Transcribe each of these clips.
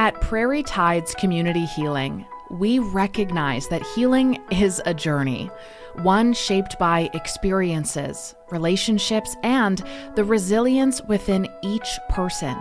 At Prairie Tides Community Healing, we recognize that healing is a journey, one shaped by experiences, relationships, and the resilience within each person.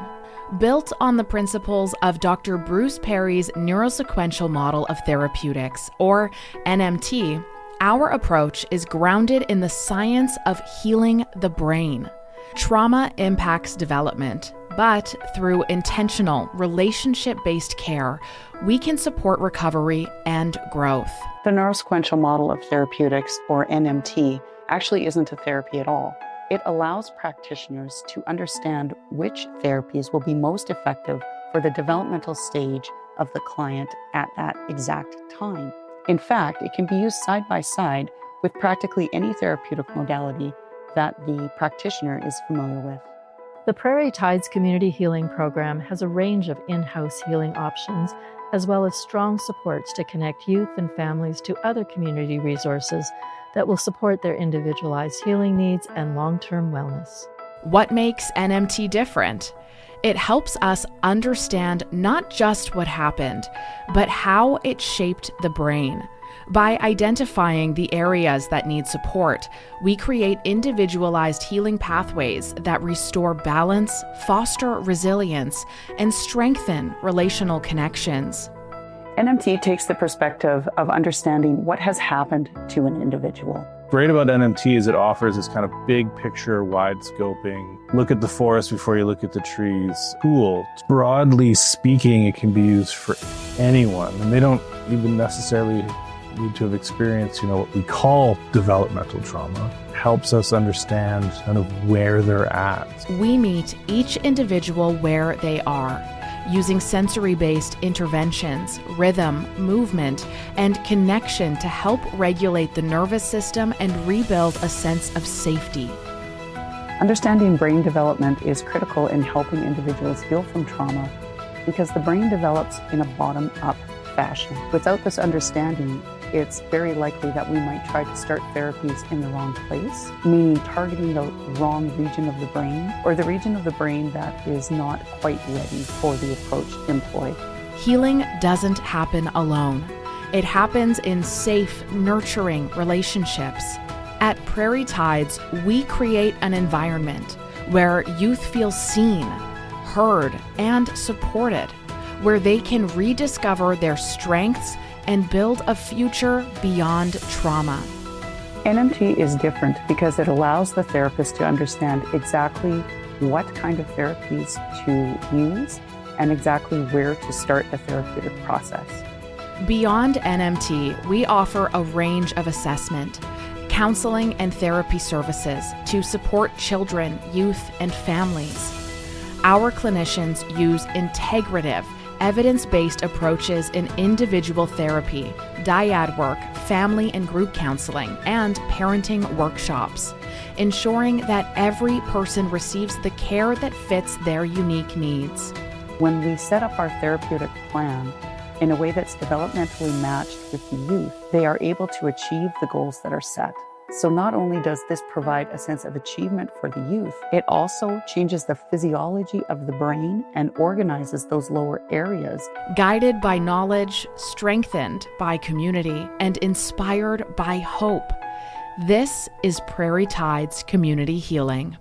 Built on the principles of Dr. Bruce Perry's neurosequential model of therapeutics, or NMT, our approach is grounded in the science of healing the brain. Trauma impacts development, but through intentional, relationship-based care, we can support recovery and growth. The neurosequential model of therapeutics, or NMT, actually isn't a therapy at all. It allows practitioners to understand which therapies will be most effective for the developmental stage of the client at that exact time. In fact, it can be used side by side with practically any therapeutic modality that the practitioner is familiar with. The Prairie Tides Community Healing Program has a range of in-house healing options, as well as strong supports to connect youth and families to other community resources that will support their individualized healing needs and long-term wellness. What makes NMT different? It helps us understand not just what happened, but how it shaped the brain. By identifying the areas that need support, we create individualized healing pathways that restore balance, foster resilience, and strengthen relational connections. NMT takes the perspective of understanding what has happened to an individual. Great about NMT is it offers this kind of big picture, wide scoping, look at the forest before you look at the trees tool. Broadly speaking, it can be used for anyone, and they don't even necessarily need to have experienced, what we call developmental trauma. It helps us understand kind of where they're at. We meet each individual where they are, using sensory-based interventions, rhythm, movement, and connection to help regulate the nervous system and rebuild a sense of safety. Understanding brain development is critical in helping individuals heal from trauma because the brain develops in a bottom-up fashion. Without this understanding, it's very likely that we might try to start therapies in the wrong place, meaning targeting the wrong region of the brain or the region of the brain that is not quite ready for the approach employed. Healing doesn't happen alone. It happens in safe, nurturing relationships. At Prairie Tides, we create an environment where youth feel seen, heard, and supported, where they can rediscover their strengths and build a future beyond trauma. NMT is different because it allows the therapist to understand exactly what kind of therapies to use and exactly where to start the therapeutic process. Beyond NMT, we offer a range of assessment, counseling, and therapy services to support children, youth, and families. Our clinicians use integrative, evidence-based approaches in individual therapy, dyad work, family and group counseling, and parenting workshops, ensuring that every person receives the care that fits their unique needs. When we set up our therapeutic plan in a way that's developmentally matched with the youth, they are able to achieve the goals that are set. So not only does this provide a sense of achievement for the youth, it also changes the physiology of the brain and organizes those lower areas. Guided by knowledge, strengthened by community, and inspired by hope. This is Prairie Tides Community Healing.